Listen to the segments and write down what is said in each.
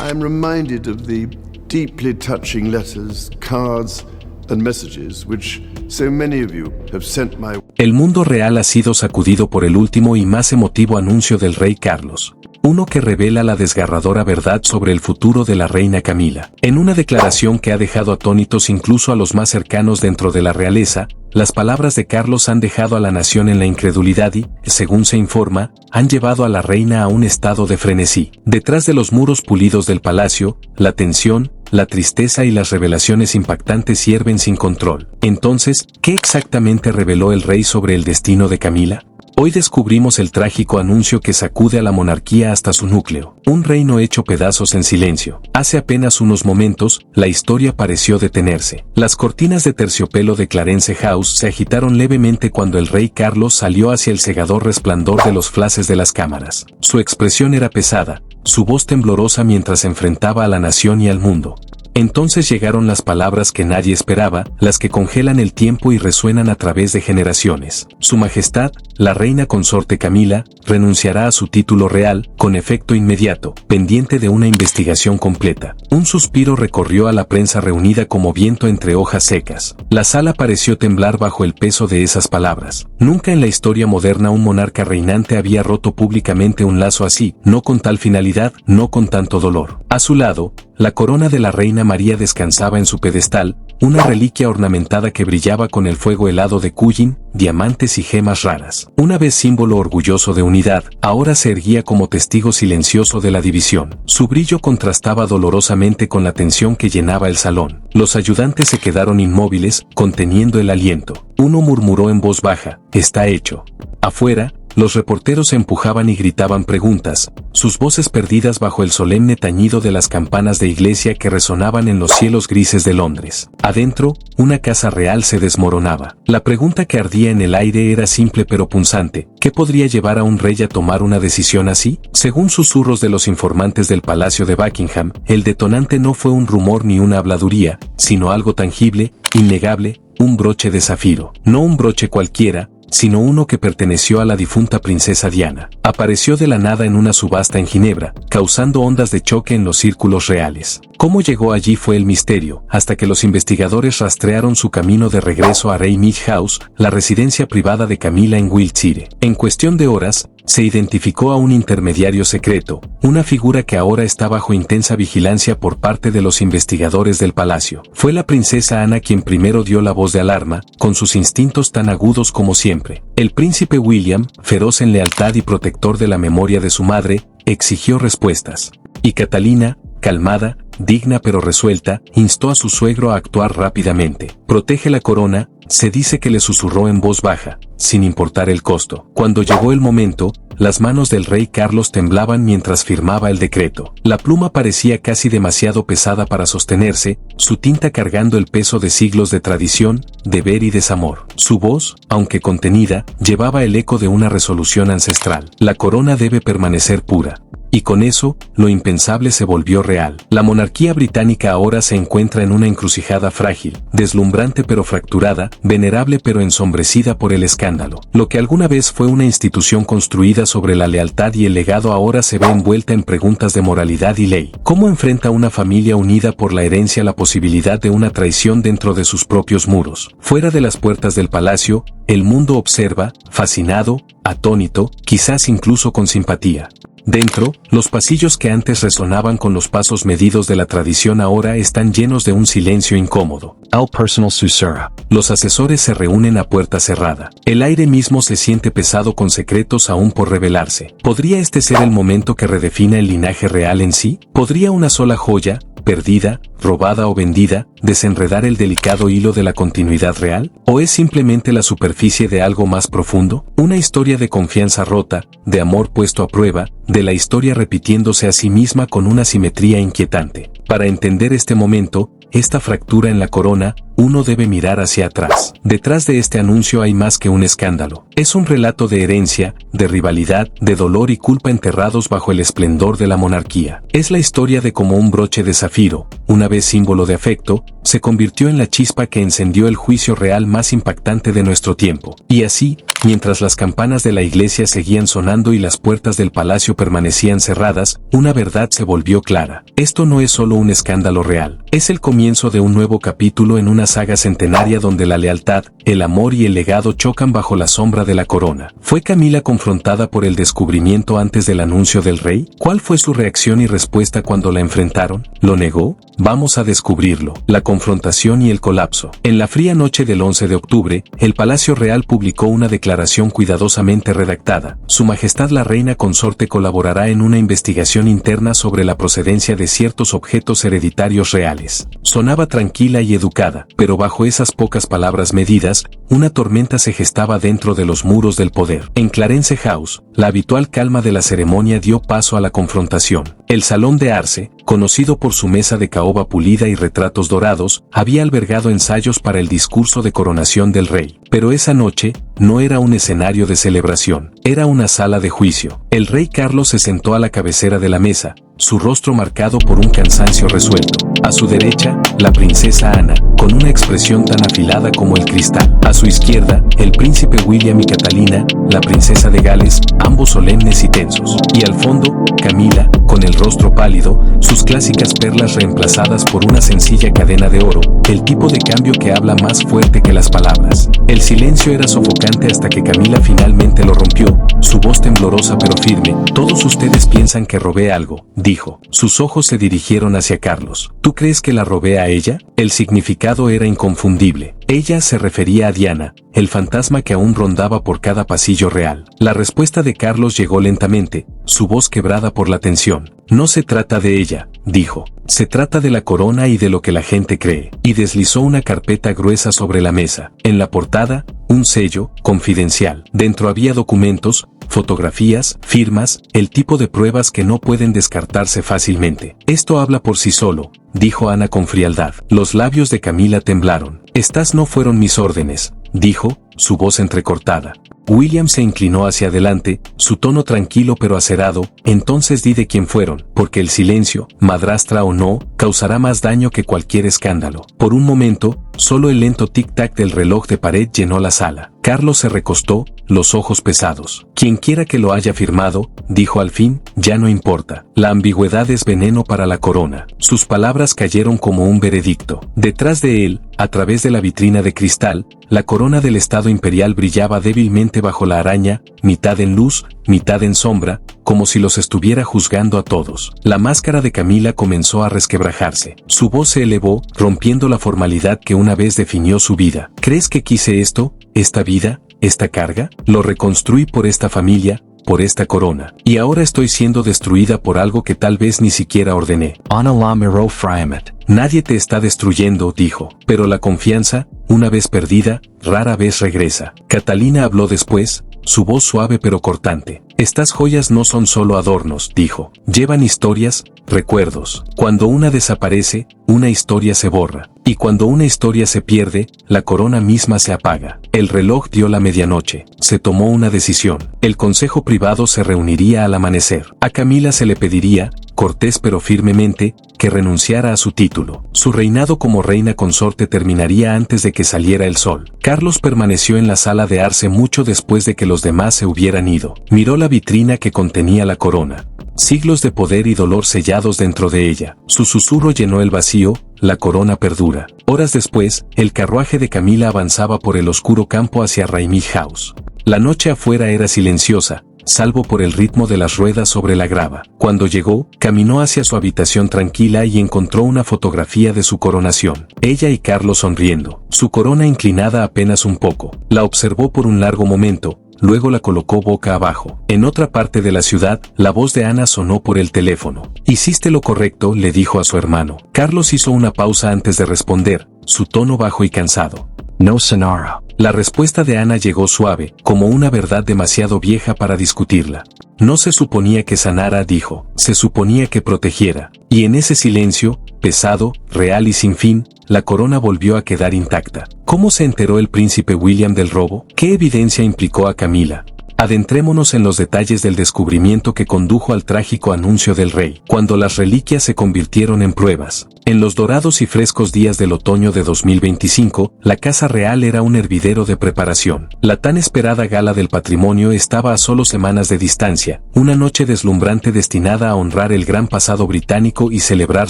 I'm reminded of the deeply touching letters, cards, and messages which so many of you have sent my way. El mundo real ha sido sacudido por el último y más emotivo anuncio del rey Carlos. Uno que revela la desgarradora verdad sobre el futuro de la reina Camila. En una declaración que ha dejado atónitos incluso a los más cercanos dentro de la realeza, las palabras de Carlos han dejado a la nación en la incredulidad y, según se informa, han llevado a la reina a un estado de frenesí. Detrás de los muros pulidos del palacio, la tensión, la tristeza y las revelaciones impactantes hierven sin control. Entonces, ¿qué exactamente reveló el rey sobre el destino de Camila? Hoy descubrimos el trágico anuncio que sacude a la monarquía hasta su núcleo, un reino hecho pedazos en silencio. Hace apenas unos momentos, la historia pareció detenerse. Las cortinas de terciopelo de Clarence House se agitaron levemente cuando el rey Carlos salió hacia el cegador resplandor de los flashes de las cámaras. Su expresión era pesada, su voz temblorosa mientras enfrentaba a la nación y al mundo. Entonces llegaron las palabras que nadie esperaba, las que congelan el tiempo y resuenan a través de generaciones. Su Majestad, la reina consorte Camila, renunciará a su título real, con efecto inmediato, pendiente de una investigación completa. Un suspiro recorrió a la prensa reunida como viento entre hojas secas. La sala pareció temblar bajo el peso de esas palabras. Nunca en la historia moderna un monarca reinante había roto públicamente un lazo así, no con tal finalidad, no con tanto dolor. A su lado, la corona de la reina María descansaba en su pedestal, una reliquia ornamentada que brillaba con el fuego helado de Cullin, diamantes y gemas raras. Una vez símbolo orgulloso de unidad, ahora se erguía como testigo silencioso de la división. Su brillo contrastaba dolorosamente con la tensión que llenaba el salón. Los ayudantes se quedaron inmóviles, conteniendo el aliento. Uno murmuró en voz baja: «Está hecho». Afuera, los reporteros empujaban y gritaban preguntas, sus voces perdidas bajo el solemne tañido de las campanas de iglesia que resonaban en los cielos grises de Londres. Adentro, una casa real se desmoronaba. La pregunta que ardía en el aire era simple pero punzante: ¿qué podría llevar a un rey a tomar una decisión así? Según susurros de los informantes del Palacio de Buckingham, el detonante no fue un rumor ni una habladuría, sino algo tangible, innegable, un broche de zafiro. No un broche cualquiera, sino uno que perteneció a la difunta princesa Diana. Apareció de la nada en una subasta en Ginebra, causando ondas de choque en los círculos reales. Cómo llegó allí fue el misterio, hasta que los investigadores rastrearon su camino de regreso a Raymead House, la residencia privada de Camila en Wiltshire. En cuestión de horas, se identificó a un intermediario secreto, una figura que ahora está bajo intensa vigilancia por parte de los investigadores del palacio. Fue la princesa Ana quien primero dio la voz de alarma, con sus instintos tan agudos como siempre. El príncipe William, feroz en lealtad y protector de la memoria de su madre, exigió respuestas. Y Catalina, calmada, digna pero resuelta, instó a su suegro a actuar rápidamente. «Protege la corona», se dice que le susurró en voz baja, sin importar el costo. Cuando llegó el momento, las manos del rey Carlos temblaban mientras firmaba el decreto. La pluma parecía casi demasiado pesada para sostenerse, su tinta cargando el peso de siglos de tradición, deber y desamor. Su voz, aunque contenida, llevaba el eco de una resolución ancestral. La corona debe permanecer pura. Y con eso, lo impensable se volvió real. La monarquía británica ahora se encuentra en una encrucijada frágil, deslumbrante pero fracturada, venerable pero ensombrecida por el escándalo. Lo que alguna vez fue una institución construida sobre la lealtad y el legado ahora se ve envuelta en preguntas de moralidad y ley. ¿Cómo enfrenta una familia unida por la herencia la posibilidad de una traición dentro de sus propios muros? Fuera de las puertas del palacio, el mundo observa, fascinado, atónito, quizás incluso con simpatía. Dentro, los pasillos que antes resonaban con los pasos medidos de la tradición ahora están llenos de un silencio incómodo. Al personal susurra. Los asesores se reúnen a puerta cerrada. El aire mismo se siente pesado con secretos aún por revelarse. ¿Podría este ser el momento que redefina el linaje real en sí? ¿Podría una sola joya, perdida, robada o vendida, desenredar el delicado hilo de la continuidad real? ¿O es simplemente la superficie de algo más profundo? Una historia de confianza rota, de amor puesto a prueba, de la historia repitiéndose a sí misma con una simetría inquietante. Para entender este momento, esta fractura en la corona, uno debe mirar hacia atrás. Detrás de este anuncio hay más que un escándalo. Es un relato de herencia, de rivalidad, de dolor y culpa enterrados bajo el esplendor de la monarquía. Es la historia de cómo un broche de zafiro, una vez símbolo de afecto, se convirtió en la chispa que encendió el juicio real más impactante de nuestro tiempo. Y así, mientras las campanas de la iglesia seguían sonando y las puertas del palacio permanecían cerradas, una verdad se volvió clara. Esto no es solo un escándalo real. Es el comienzo de un nuevo capítulo en una saga centenaria donde la lealtad, el amor y el legado chocan bajo la sombra de la corona. ¿Fue Camila confrontada por el descubrimiento antes del anuncio del rey? ¿Cuál fue su reacción y respuesta cuando la enfrentaron? ¿Lo negó? Vamos a descubrirlo. La confrontación y el colapso. En la fría noche del 11 de octubre, el Palacio Real publicó una declaración cuidadosamente redactada. Su Majestad la Reina Consorte colaborará en una investigación interna sobre la procedencia de ciertos objetos hereditarios reales. Sonaba tranquila y educada, pero bajo esas pocas palabras medidas, una tormenta se gestaba dentro de los muros del poder. En Clarence House, la habitual calma de la ceremonia dio paso a la confrontación. El Salón de Arce, conocido por su mesa de caoba pulida y retratos dorados, había albergado ensayos para el discurso de coronación del rey. Pero esa noche, no era un escenario de celebración, era una sala de juicio. El rey Carlos se sentó a la cabecera de la mesa, su rostro marcado por un cansancio resuelto. A su derecha, la princesa Ana, con una expresión tan afilada como el cristal. A su izquierda, el príncipe William y Catalina, la princesa de Gales, ambos solemnes y tensos. Y al fondo, Camila, con el rostro pálido, sus clásicas perlas reemplazadas por una sencilla cadena de oro, el tipo de cambio que habla más fuerte que las palabras. El silencio era sofocante hasta que Camila finalmente lo rompió, su voz temblorosa pero firme. Todos ustedes piensan que robé algo, dijo. Sus ojos se dirigieron hacia Carlos. ¿Tú crees que la robé a ella? El significado era inconfundible. Ella se refería a Diana, el fantasma que aún rondaba por cada pasillo real. La respuesta de Carlos llegó lentamente, su voz quebrada por la tensión. No se trata de ella, dijo. Se trata de la corona y de lo que la gente cree. Y deslizó una carpeta gruesa sobre la mesa. En la portada, un sello, confidencial. Dentro había documentos, fotografías, firmas, el tipo de pruebas que no pueden descartarse fácilmente. Esto habla por sí solo, dijo Ana con frialdad. Los labios de Camila temblaron. Estas no fueron mis órdenes, dijo, su voz entrecortada. William se inclinó hacia adelante, su tono tranquilo pero acerado. Entonces di de quién fueron, porque el silencio, madrastra o no, causará más daño que cualquier escándalo. Por un momento, solo el lento tic-tac del reloj de pared llenó la sala. Carlos se recostó, los ojos pesados. Quien quiera que lo haya firmado, dijo al fin, ya no importa. La ambigüedad es veneno para la corona. Sus palabras cayeron como un veredicto. Detrás de él, a través de la vitrina de cristal, la corona del Estado Imperial brillaba débilmente bajo la araña, mitad en luz, mitad en sombra, como si los estuviera juzgando a todos. La máscara de Camila comenzó a resquebrajarse. Su voz se elevó, rompiendo la formalidad que una vez definió su vida. ¿Crees que quise esto, esta vida, esta carga? Lo reconstruí por esta familia, por esta corona. Y ahora estoy siendo destruida por algo que tal vez ni siquiera ordené. Ana la miró fríamente. Nadie te está destruyendo, dijo. Pero la confianza, una vez perdida, rara vez regresa. Catalina habló después, su voz suave pero cortante. Estas joyas no son solo adornos, dijo. Llevan historias, recuerdos. Cuando una desaparece, una historia se borra. Y cuando una historia se pierde, la corona misma se apaga. El reloj dio la medianoche. Se tomó una decisión. El consejo privado se reuniría al amanecer. A Camila se le pediría, cortés pero firmemente, que renunciara a su título. Su reinado como reina consorte terminaría antes de que saliera el sol. Carlos permaneció en la sala de Arce mucho después de que los demás se hubieran ido. Miró la vitrina que contenía la corona. Siglos de poder y dolor sellados dentro de ella. Su susurro llenó el vacío, la corona perdura. Horas después, el carruaje de Camila avanzaba por el oscuro campo hacia Raymond House. La noche afuera era silenciosa, salvo por el ritmo de las ruedas sobre la grava. Cuando llegó, caminó hacia su habitación tranquila y encontró una fotografía de su coronación. Ella y Carlos sonriendo, su corona inclinada apenas un poco. La observó por un largo momento, luego la colocó boca abajo. En otra parte de la ciudad, la voz de Ana sonó por el teléfono. «Hiciste lo correcto», le dijo a su hermano. Carlos hizo una pausa antes de responder, su tono bajo y cansado. «No, Sonara». La respuesta de Ana llegó suave, como una verdad demasiado vieja para discutirla. No se suponía que sanara, dijo. Se suponía que protegiera. Y en ese silencio, pesado, real y sin fin, la corona volvió a quedar intacta. ¿Cómo se enteró el príncipe William del robo? ¿Qué evidencia implicó a Camila? Adentrémonos en los detalles del descubrimiento que condujo al trágico anuncio del rey, cuando las reliquias se convirtieron en pruebas. En los dorados y frescos días del otoño de 2025, la Casa Real era un hervidero de preparación. La tan esperada Gala del Patrimonio estaba a solo semanas de distancia, una noche deslumbrante destinada a honrar el gran pasado británico y celebrar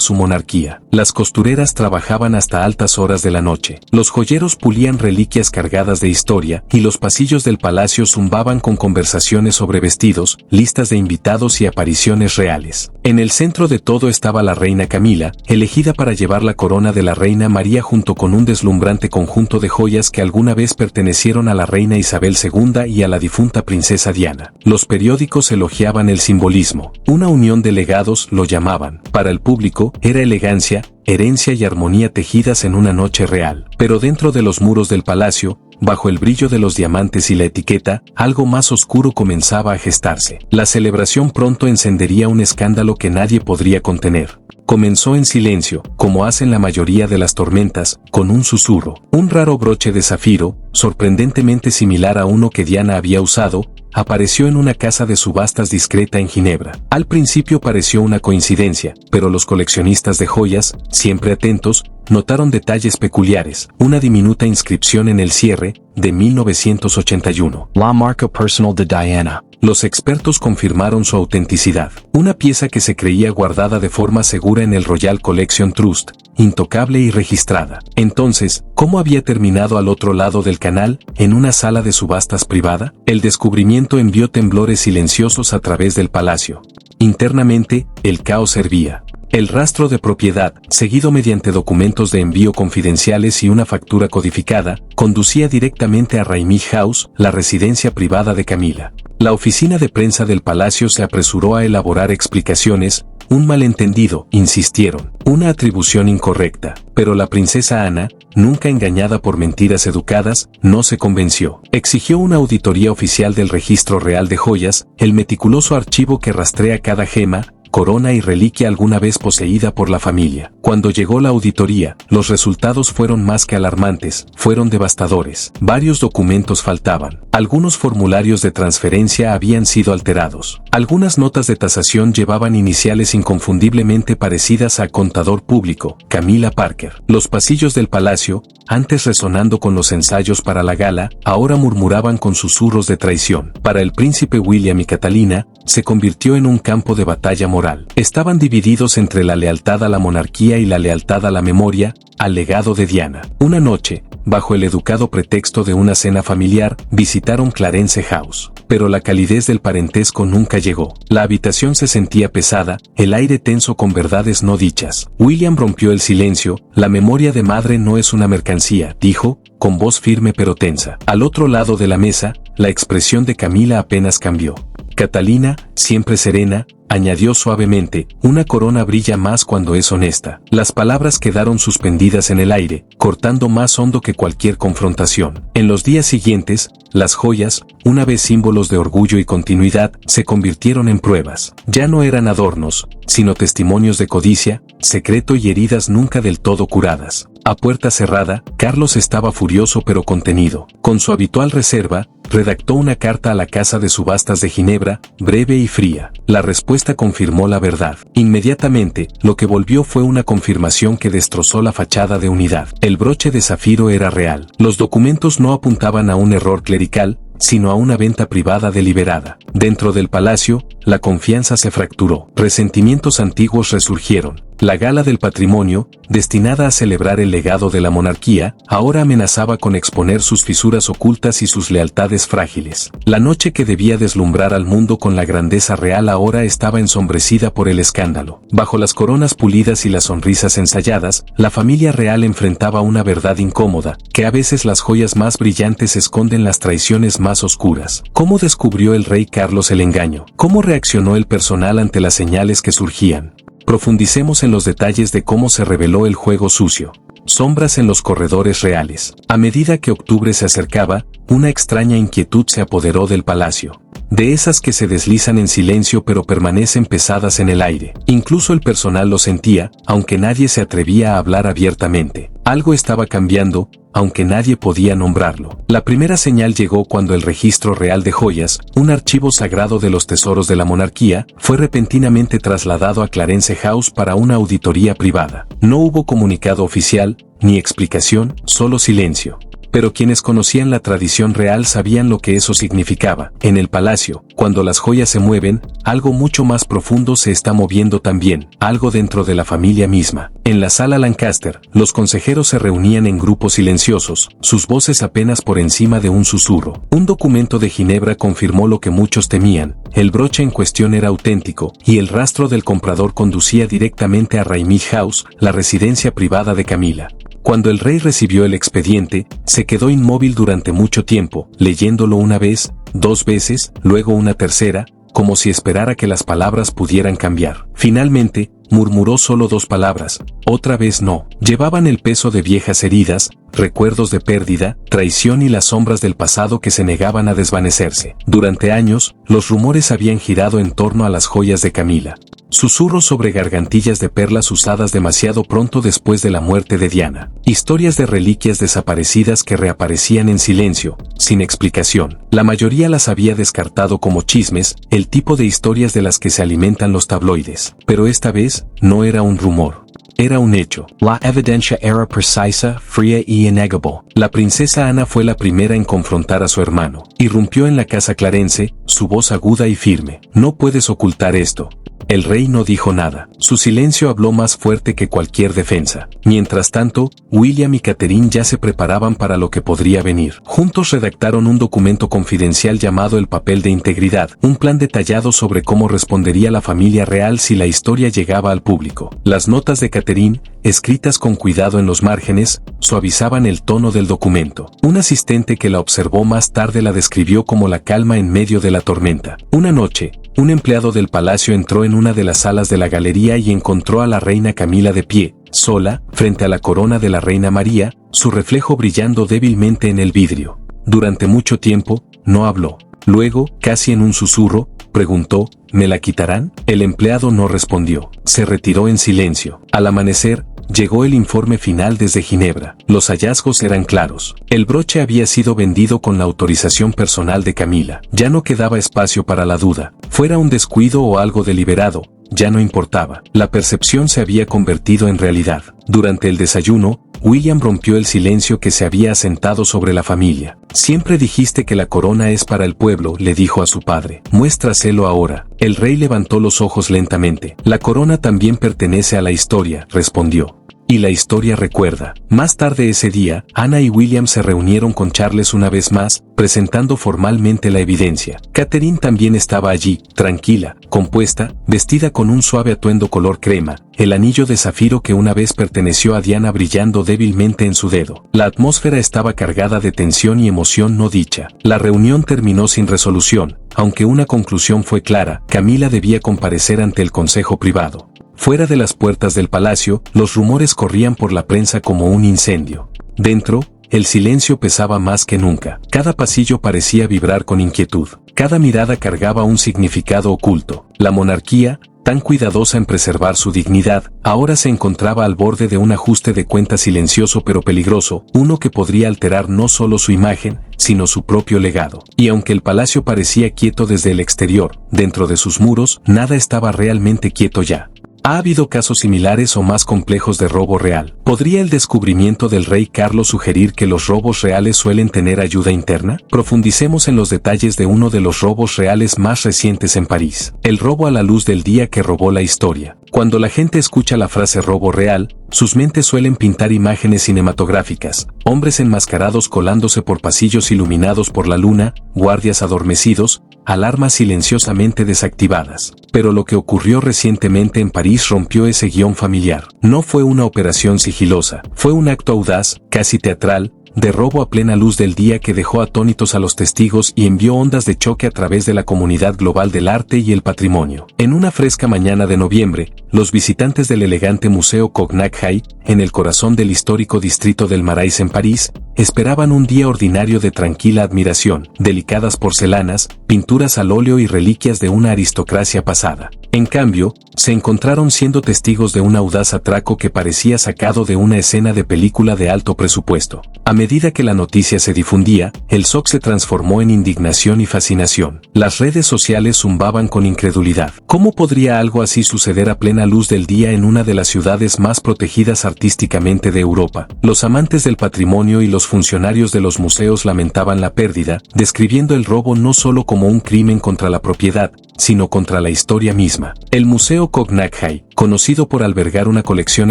su monarquía. Las costureras trabajaban hasta altas horas de la noche. Los joyeros pulían reliquias cargadas de historia, y los pasillos del palacio zumbaban con conversaciones sobre vestidos, listas de invitados y apariciones reales. En el centro de todo estaba la reina Camila, elegida para llevar la corona de la reina María junto con un deslumbrante conjunto de joyas que alguna vez pertenecieron a la reina Isabel II y a la difunta princesa Diana. Los periódicos elogiaban el simbolismo. Una unión de legados lo llamaban. Para el público, era elegancia, herencia y armonía tejidas en una noche real. Pero dentro de los muros del palacio, bajo el brillo de los diamantes y la etiqueta, algo más oscuro comenzaba a gestarse. La celebración pronto encendería un escándalo que nadie podría contener. Comenzó en silencio, como hacen la mayoría de las tormentas, con un susurro. Un raro broche de zafiro, sorprendentemente similar a uno que Diana había usado, apareció en una casa de subastas discreta en Ginebra. Al principio pareció una coincidencia, pero los coleccionistas de joyas, siempre atentos, notaron detalles peculiares. Una diminuta inscripción en el cierre, de 1981. La marca personal de Diana. Los expertos confirmaron su autenticidad. Una pieza que se creía guardada de forma segura en el Royal Collection Trust, intocable y registrada. Entonces, ¿cómo había terminado al otro lado del canal, en una sala de subastas privada? El descubrimiento envió temblores silenciosos a través del palacio. Internamente, el caos hervía. El rastro de propiedad, seguido mediante documentos de envío confidenciales y una factura codificada, conducía directamente a Raimig House, la residencia privada de Camila. La oficina de prensa del palacio se apresuró a elaborar explicaciones. Un malentendido, insistieron, una atribución incorrecta, pero la princesa Ana, nunca engañada por mentiras educadas, no se convenció. Exigió una auditoría oficial del Registro Real de Joyas, el meticuloso archivo que rastrea cada gema, corona y reliquia alguna vez poseída por la familia. Cuando llegó la auditoría, los resultados fueron más que alarmantes, fueron devastadores. Varios documentos faltaban. Algunos formularios de transferencia habían sido alterados. Algunas notas de tasación llevaban iniciales inconfundiblemente parecidas a contador público, Camila Parker. Los pasillos del palacio, antes resonando con los ensayos para la gala, ahora murmuraban con susurros de traición. Para el príncipe William y Catalina, se convirtió en un campo de batalla moral. Estaban divididos entre la lealtad a la monarquía y la lealtad a la memoria, al legado de Diana. Una noche, bajo el educado pretexto de una cena familiar, visitaron Clarence House. Pero la calidez del parentesco nunca llegó. La habitación se sentía pesada, el aire tenso con verdades no dichas. William rompió el silencio. La memoria de madre no es una mercancía, dijo, con voz firme pero tensa. Al otro lado de la mesa, la expresión de Camila apenas cambió. Catalina, siempre serena, añadió suavemente, una corona brilla más cuando es honesta. Las palabras quedaron suspendidas en el aire, cortando más hondo que cualquier confrontación. En los días siguientes, las joyas, una vez símbolos de orgullo y continuidad, se convirtieron en pruebas. Ya no eran adornos, sino testimonios de codicia, secreto y heridas nunca del todo curadas. A puerta cerrada, Carlos estaba furioso pero contenido. Con su habitual reserva, redactó una carta a la Casa de Subastas de Ginebra, breve y fría. La respuesta confirmó la verdad. Inmediatamente, lo que volvió fue una confirmación que destrozó la fachada de unidad. El broche de zafiro era real. Los documentos no apuntaban a un error clerical, sino a una venta privada deliberada. Dentro del palacio, la confianza se fracturó. Resentimientos antiguos resurgieron. La Gala del Patrimonio, destinada a celebrar el legado de la monarquía, ahora amenazaba con exponer sus fisuras ocultas y sus lealtades frágiles. La noche que debía deslumbrar al mundo con la grandeza real ahora estaba ensombrecida por el escándalo. Bajo las coronas pulidas y las sonrisas ensayadas, la familia real enfrentaba una verdad incómoda, que a veces las joyas más brillantes esconden las traiciones más oscuras. ¿Cómo descubrió el rey Carlos el engaño? ¿Cómo reaccionó el personal ante las señales que surgían? Profundicemos en los detalles de cómo se reveló el juego sucio. sombras en los corredores reales. A medida que octubre se acercaba, una extraña inquietud se apoderó del palacio. De esas que se deslizan en silencio pero permanecen pesadas en el aire. Incluso el personal lo sentía, aunque nadie se atrevía a hablar abiertamente. Algo estaba cambiando, aunque nadie podía nombrarlo. La primera señal llegó cuando el Registro Real de Joyas, un archivo sagrado de los tesoros de la monarquía, fue repentinamente trasladado a Clarence House para una auditoría privada. No hubo comunicado oficial, ni explicación, solo silencio. Pero quienes conocían la tradición real sabían lo que eso significaba. En el palacio, cuando las joyas se mueven, algo mucho más profundo se está moviendo también, algo dentro de la familia misma. En la sala Lancaster, los consejeros se reunían en grupos silenciosos, sus voces apenas por encima de un susurro. Un documento de Ginebra confirmó lo que muchos temían: el broche en cuestión era auténtico, y el rastro del comprador conducía directamente a Raymond House, la residencia privada de Camila. Cuando el rey recibió el expediente, se quedó inmóvil durante mucho tiempo, leyéndolo una vez, 2 veces, luego una tercera, como si esperara que las palabras pudieran cambiar. Finalmente, murmuró solo 2 palabras: otra vez no. Llevaban el peso de viejas heridas, recuerdos de pérdida, traición y las sombras del pasado que se negaban a desvanecerse. Durante años, los rumores habían girado en torno a las joyas de Camila. Susurros sobre gargantillas de perlas usadas demasiado pronto después de la muerte de Diana. Historias de reliquias desaparecidas que reaparecían en silencio, sin explicación. La mayoría las había descartado como chismes, el tipo de historias de las que se alimentan los tabloides. Pero esta vez, no era un rumor. Era un hecho. La evidencia era precisa, fría y innegable. La princesa Ana fue la primera en confrontar a su hermano. Irrumpió en la casa Clarence, su voz aguda y firme. No puedes ocultar esto. El rey no dijo nada. Su silencio habló más fuerte que cualquier defensa. Mientras tanto, William y Catherine ya se preparaban para lo que podría venir. Juntos redactaron un documento confidencial llamado el Papel de Integridad, un plan detallado sobre cómo respondería la familia real si la historia llegaba al público. Las notas de Catherine, escritas con cuidado en los márgenes, suavizaban el tono del documento. Un asistente que la observó más tarde la describió como la calma en medio de la tormenta. Una noche, un empleado del palacio entró en una de las salas de la galería y encontró a la reina Camila de pie, sola, frente a la corona de la reina María, su reflejo brillando débilmente en el vidrio. Durante mucho tiempo, no habló. Luego, casi en un susurro, preguntó: ¿me la quitarán? El empleado no respondió. Se retiró en silencio. Al amanecer, llegó el informe final desde Ginebra. Los hallazgos eran claros. El broche había sido vendido con la autorización personal de Camila. Ya no quedaba espacio para la duda. Fuera un descuido o algo deliberado, ya no importaba. La percepción se había convertido en realidad. Durante el desayuno, William rompió el silencio que se había asentado sobre la familia. Siempre dijiste que la corona es para el pueblo, le dijo a su padre. Muéstraselo ahora. El rey levantó los ojos lentamente. La corona también pertenece a la historia, respondió. Y la historia recuerda. Más tarde ese día, Ana y William se reunieron con Charles una vez más, presentando formalmente la evidencia. Catherine también estaba allí, tranquila, compuesta, vestida con un suave atuendo color crema, el anillo de zafiro que una vez perteneció a Diana brillando débilmente en su dedo. La atmósfera estaba cargada de tensión y emoción no dicha. La reunión terminó sin resolución, aunque una conclusión fue clara: Camila debía comparecer ante el consejo privado. Fuera de las puertas del palacio, los rumores corrían por la prensa como un incendio. Dentro, el silencio pesaba más que nunca. Cada pasillo parecía vibrar con inquietud. Cada mirada cargaba un significado oculto. La monarquía, tan cuidadosa en preservar su dignidad, ahora se encontraba al borde de un ajuste de cuentas silencioso pero peligroso, uno que podría alterar no solo su imagen, sino su propio legado. Y aunque el palacio parecía quieto desde el exterior, dentro de sus muros, nada estaba realmente quieto ya. ¿Ha habido casos similares o más complejos de robo real? ¿Podría el descubrimiento del rey Carlos sugerir que los robos reales suelen tener ayuda interna? Profundicemos en los detalles de uno de los robos reales más recientes en París. El robo a la luz del día que robó la historia. Cuando la gente escucha la frase robo real, sus mentes suelen pintar imágenes cinematográficas: hombres enmascarados colándose por pasillos iluminados por la luna, guardias adormecidos, alarmas silenciosamente desactivadas. Pero lo que ocurrió recientemente en París rompió ese guión familiar. No fue una operación sigilosa, fue un acto audaz, casi teatral, de robo a plena luz del día que dejó atónitos a los testigos y envió ondas de choque a través de la comunidad global del arte y el patrimonio. En una fresca mañana de noviembre, los visitantes del elegante Museo Cognac-Hay, en el corazón del histórico distrito del Marais en París, esperaban un día ordinario de tranquila admiración, delicadas porcelanas, pinturas al óleo y reliquias de una aristocracia pasada. En cambio, se encontraron siendo testigos de un audaz atraco que parecía sacado de una escena de película de alto presupuesto. A medida que la noticia se difundía, el shock se transformó en indignación y fascinación. Las redes sociales zumbaban con incredulidad. ¿Cómo podría algo así suceder a plena luz del día en una de las ciudades más protegidas artísticamente de Europa? Los amantes del patrimonio y los funcionarios de los museos lamentaban la pérdida, describiendo el robo no solo como un crimen contra la propiedad, sino contra la historia misma. El Museo Cognac-Hay, conocido por albergar una colección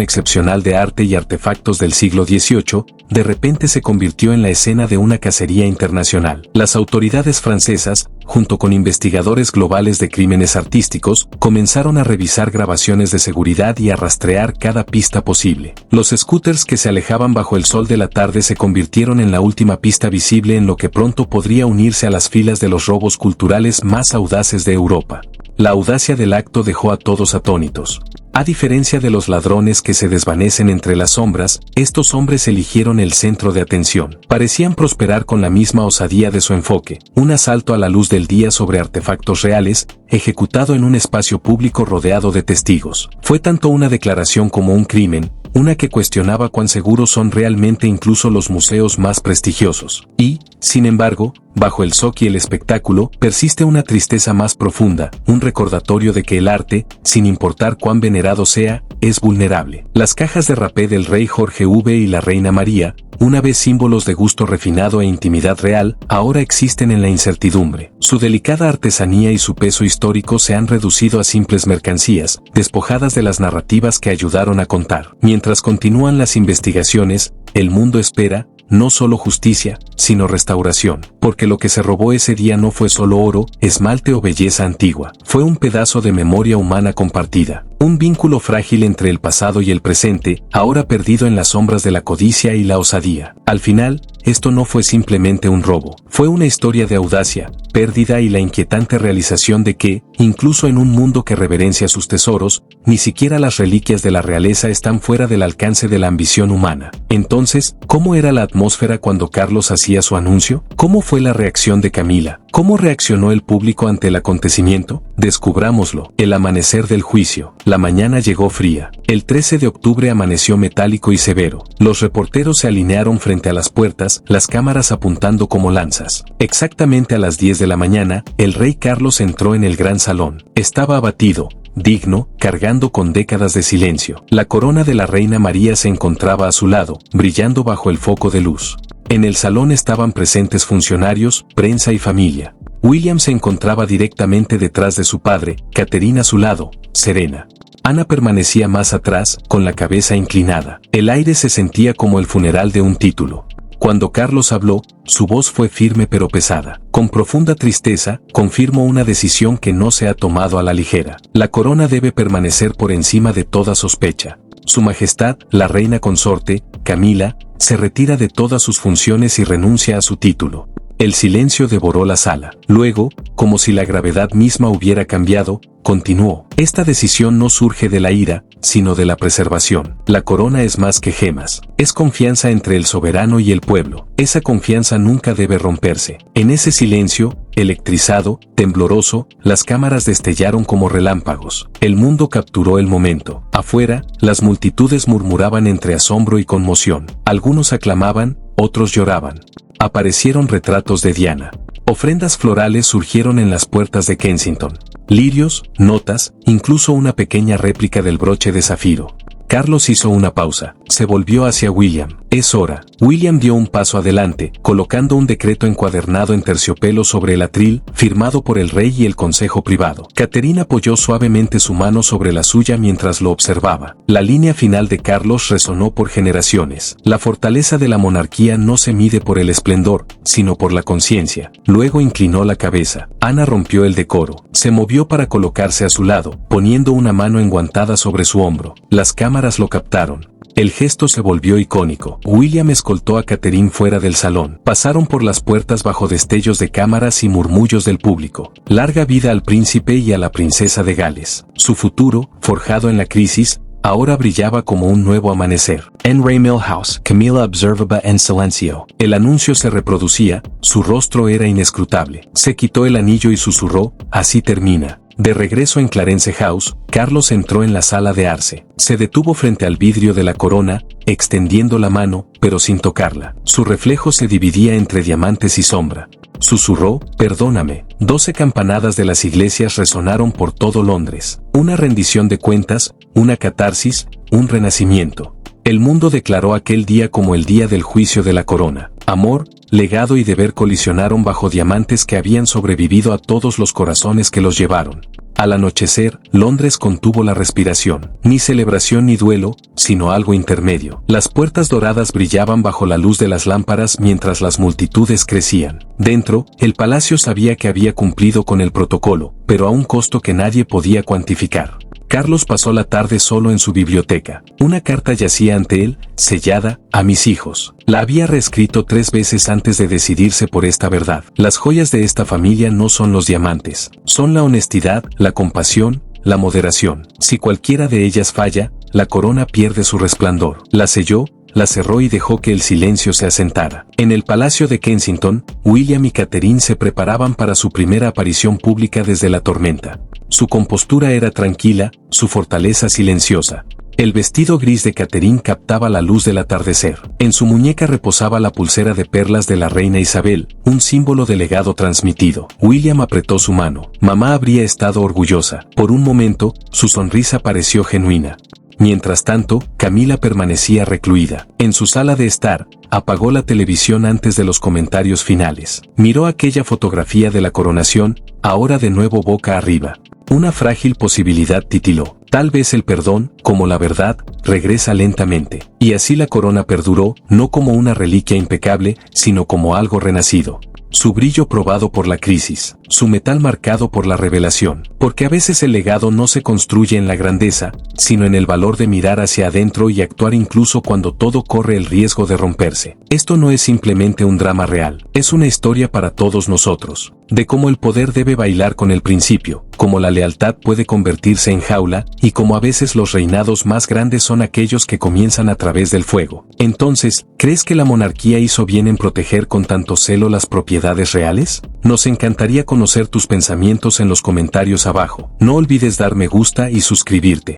excepcional de arte y artefactos del siglo XVIII, de repente se convirtió en la escena de una cacería internacional. Las autoridades francesas, junto con investigadores globales de crímenes artísticos, comenzaron a revisar grabaciones de seguridad y a rastrear cada pista posible. Los scooters que se alejaban bajo el sol de la tarde se convirtieron en la última pista visible en lo que pronto podría unirse a las filas de los robos culturales más audaces de Europa. La audacia del acto dejó a todos atónitos. A diferencia de los ladrones que se desvanecen entre las sombras, estos hombres eligieron el centro de atención. Parecían prosperar con la misma osadía de su enfoque, un asalto a la luz del día sobre artefactos reales, ejecutado en un espacio público rodeado de testigos. Fue tanto una declaración como un crimen, una que cuestionaba cuán seguros son realmente incluso los museos más prestigiosos. Y, sin embargo, bajo el shock y el espectáculo, persiste una tristeza más profunda, un recordatorio de que el arte, sin importar cuán venerado sea, es vulnerable. Las cajas de rapé del rey Jorge V y la reina María, una vez símbolos de gusto refinado e intimidad real, ahora existen en la incertidumbre. Su delicada artesanía y su peso histórico se han reducido a simples mercancías, despojadas de las narrativas que ayudaron a contar. Mientras continúan las investigaciones, el mundo espera, no solo justicia, sino restauración, porque lo que se robó ese día no fue solo oro, esmalte o belleza antigua, fue un pedazo de memoria humana compartida, un vínculo frágil entre el pasado y el presente, ahora perdido en las sombras de la codicia y la osadía. Al final, esto no fue simplemente un robo, fue una historia de audacia, pérdida y la inquietante realización de que, incluso en un mundo que reverencia sus tesoros, ni siquiera las reliquias de la realeza están fuera del alcance de la ambición humana. Entonces, ¿cómo era la atmósfera cuando Carlos hacía su anuncio? ¿Cómo fue la reacción de Camila? ¿Cómo reaccionó el público ante el acontecimiento? Descubrámoslo. El amanecer del juicio. La mañana llegó fría. El 13 de octubre amaneció metálico y severo. Los reporteros se alinearon frente a las puertas, las cámaras apuntando como lanzas. Exactamente a las 10 de la mañana, el rey Carlos entró en el gran salón. Estaba abatido, digno, cargando con décadas de silencio. La corona de la reina María se encontraba a su lado, brillando bajo el foco de luz. En el salón estaban presentes funcionarios, prensa y familia. William se encontraba directamente detrás de su padre, Catherine a su lado, serena. Ana permanecía más atrás, con la cabeza inclinada. El aire se sentía como el funeral de un título. Cuando Carlos habló, su voz fue firme pero pesada. Con profunda tristeza, confirmó una decisión que no se ha tomado a la ligera. La corona debe permanecer por encima de toda sospecha. Su Majestad, la reina consorte, Camila, se retira de todas sus funciones y renuncia a su título. El silencio devoró la sala. Luego, como si la gravedad misma hubiera cambiado, continuó. Esta decisión no surge de la ira, sino de la preservación. La corona es más que gemas. Es confianza entre el soberano y el pueblo. Esa confianza nunca debe romperse. En ese silencio, electrizado, tembloroso, las cámaras destellaron como relámpagos. El mundo capturó el momento. Afuera, las multitudes murmuraban entre asombro y conmoción. Algunos aclamaban, otros lloraban. Aparecieron retratos de Diana. Ofrendas florales surgieron en las puertas de Kensington. Lirios, notas, incluso una pequeña réplica del broche de zafiro. Carlos hizo una pausa. Se volvió hacia William. Es hora. William dio un paso adelante, colocando un decreto encuadernado en terciopelo sobre el atril, firmado por el rey y el consejo privado. Catherine apoyó suavemente su mano sobre la suya mientras lo observaba. La línea final de Carlos resonó por generaciones. La fortaleza de la monarquía no se mide por el esplendor, sino por la conciencia. Luego inclinó la cabeza. Ana rompió el decoro. Se movió para colocarse a su lado, poniendo una mano enguantada sobre su hombro. Las cámaras lo captaron. El gesto se volvió icónico. William escoltó a Catherine fuera del salón. Pasaron por las puertas bajo destellos de cámaras y murmullos del público. Larga vida al príncipe y a la princesa de Gales. Su futuro, forjado en la crisis, ahora brillaba como un nuevo amanecer. En Raymell House, Camila observaba en silencio. El anuncio se reproducía, su rostro era inescrutable. Se quitó el anillo y susurró, así termina. De regreso en Clarence House, Carlos entró en la sala de arce. Se detuvo frente al vidrio de la corona, extendiendo la mano, pero sin tocarla. Su reflejo se dividía entre diamantes y sombra. Susurró, perdóname. 12 campanadas de las iglesias resonaron por todo Londres. Una rendición de cuentas, una catarsis, un renacimiento. El mundo declaró aquel día como el día del juicio de la corona. Amor, legado y deber colisionaron bajo diamantes que habían sobrevivido a todos los corazones que los llevaron. Al anochecer, Londres contuvo la respiración. Ni celebración ni duelo, sino algo intermedio. Las puertas doradas brillaban bajo la luz de las lámparas mientras las multitudes crecían. Dentro, el palacio sabía que había cumplido con el protocolo, pero a un costo que nadie podía cuantificar. Carlos pasó la tarde solo en su biblioteca. Una carta yacía ante él, sellada, a mis hijos. La había reescrito 3 veces antes de decidirse por esta verdad. Las joyas de esta familia no son los diamantes. Son la honestidad, la compasión, la moderación. Si cualquiera de ellas falla, la corona pierde su resplandor. La selló, la cerró y dejó que el silencio se asentara. En el Palacio de Kensington, William y Catherine se preparaban para su primera aparición pública desde la tormenta. Su compostura era tranquila, su fortaleza silenciosa. El vestido gris de Catherine captaba la luz del atardecer. En su muñeca reposaba la pulsera de perlas de la reina Isabel, un símbolo de legado transmitido. William apretó su mano. Mamá habría estado orgullosa. Por un momento, su sonrisa pareció genuina. Mientras tanto, Camila permanecía recluida. En su sala de estar, apagó la televisión antes de los comentarios finales. Miró aquella fotografía de la coronación, ahora de nuevo boca arriba. Una frágil posibilidad titiló. Tal vez el perdón, como la verdad, regresa lentamente. Y así la corona perduró, no como una reliquia impecable, sino como algo renacido. Su brillo probado por la crisis, su metal marcado por la revelación, porque a veces el legado no se construye en la grandeza, sino en el valor de mirar hacia adentro y actuar incluso cuando todo corre el riesgo de romperse. Esto no es simplemente un drama real, es una historia para todos nosotros, de cómo el poder debe bailar con el principio, cómo la lealtad puede convertirse en jaula, y cómo a veces los reinados más grandes son aquellos que comienzan a través del fuego. Entonces, ¿crees que la monarquía hizo bien en proteger con tanto celo las propiedades reales? Nos encantaría conocer tus pensamientos en los comentarios abajo. No olvides dar me gusta y suscribirte.